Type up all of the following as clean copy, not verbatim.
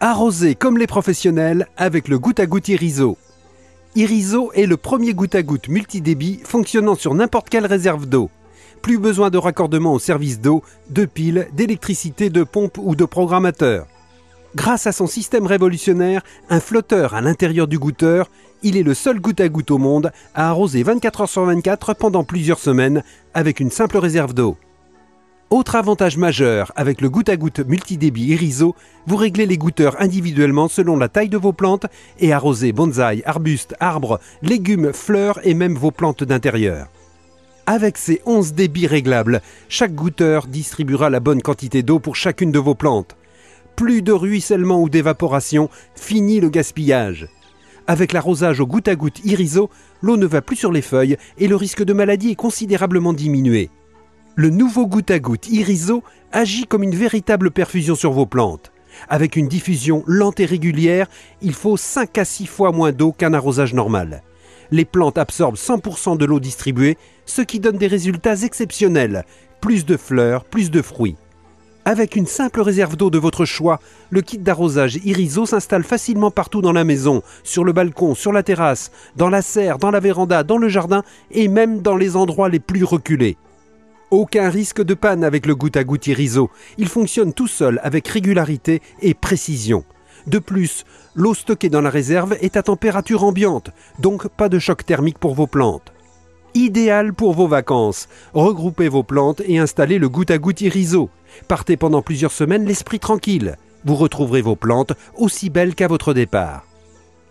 Arrosez comme les professionnels avec le goutte-à-goutte Iriso. Iriso est le premier goutte-à-goutte multidébit fonctionnant sur n'importe quelle réserve d'eau. Plus besoin de raccordement au service d'eau, de piles, d'électricité, de pompe ou de programmateur. Grâce à son système révolutionnaire, un flotteur à l'intérieur du goutteur, il est le seul goutte-à-goutte au monde à arroser 24 heures sur 24 pendant plusieurs semaines avec une simple réserve d'eau. Autre avantage majeur, avec le goutte-à-goutte multidébit Iriso, vous réglez les goutteurs individuellement selon la taille de vos plantes et arrosez bonsaï, arbustes, arbres, légumes, fleurs et même vos plantes d'intérieur. Avec ces 11 débits réglables, chaque goutteur distribuera la bonne quantité d'eau pour chacune de vos plantes. Plus de ruissellement ou d'évaporation, fini le gaspillage. Avec l'arrosage au goutte-à-goutte Iriso, l'eau ne va plus sur les feuilles et le risque de maladie est considérablement diminué. Le nouveau goutte-à-goutte Iriso agit comme une véritable perfusion sur vos plantes. Avec une diffusion lente et régulière, il faut 5 à 6 fois moins d'eau qu'un arrosage normal. Les plantes absorbent 100% de l'eau distribuée, ce qui donne des résultats exceptionnels. Plus de fleurs, plus de fruits. Avec une simple réserve d'eau de votre choix, le kit d'arrosage Iriso s'installe facilement partout dans la maison, sur le balcon, sur la terrasse, dans la serre, dans la véranda, dans le jardin et même dans les endroits les plus reculés. Aucun risque de panne avec le goutte-à-goutte Iriso. Il fonctionne tout seul avec régularité et précision. De plus, l'eau stockée dans la réserve est à température ambiante, donc pas de choc thermique pour vos plantes. Idéal pour vos vacances. Regroupez vos plantes et installez le goutte-à-goutte Iriso. Partez pendant plusieurs semaines l'esprit tranquille. Vous retrouverez vos plantes aussi belles qu'à votre départ.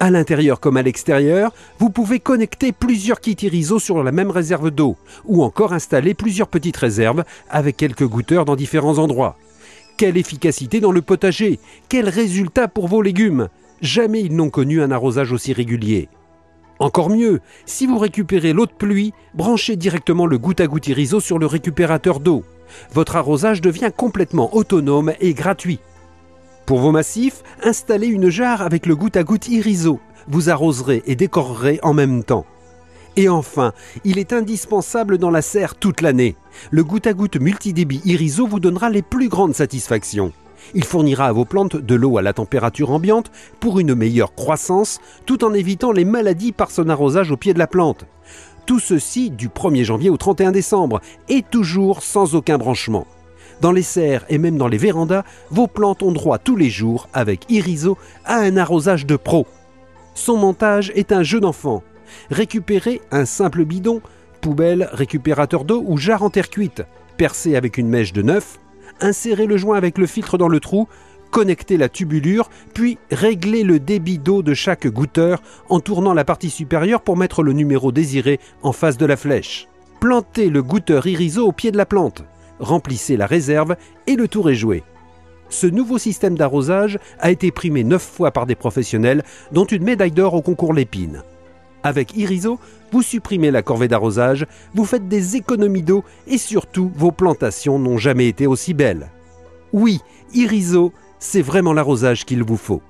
À l'intérieur comme à l'extérieur, vous pouvez connecter plusieurs kits Iriso sur la même réserve d'eau ou encore installer plusieurs petites réserves avec quelques goutteurs dans différents endroits. Quelle efficacité dans le potager! Quel résultat pour vos légumes! Jamais ils n'ont connu un arrosage aussi régulier. Encore mieux, si vous récupérez l'eau de pluie, branchez directement le goutte-à-goutte Iriso sur le récupérateur d'eau. Votre arrosage devient complètement autonome et gratuit. Pour vos massifs, installez une jarre avec le goutte-à-goutte Iriso. Vous arroserez et décorerez en même temps. Et enfin, il est indispensable dans la serre toute l'année. Le goutte-à-goutte multidébit Iriso vous donnera les plus grandes satisfactions. Il fournira à vos plantes de l'eau à la température ambiante pour une meilleure croissance, tout en évitant les maladies par son arrosage au pied de la plante. Tout ceci du 1er janvier au 31 décembre, et toujours sans aucun branchement. Dans les serres et même dans les vérandas, vos plantes ont droit tous les jours, avec Iriso, à un arrosage de pro. Son montage est un jeu d'enfant. Récupérez un simple bidon, poubelle, récupérateur d'eau ou jarre en terre cuite, percé avec une mèche de 9, insérez le joint avec le filtre dans le trou, connectez la tubulure, puis réglez le débit d'eau de chaque goutteur en tournant la partie supérieure pour mettre le numéro désiré en face de la flèche. Plantez le goutteur Iriso au pied de la plante. Remplissez la réserve et le tour est joué. Ce nouveau système d'arrosage a été primé 9 fois par des professionnels, dont une médaille d'or au concours Lépine. Avec Iriso, vous supprimez la corvée d'arrosage, vous faites des économies d'eau et surtout, vos plantations n'ont jamais été aussi belles. Oui, Iriso, c'est vraiment l'arrosage qu'il vous faut.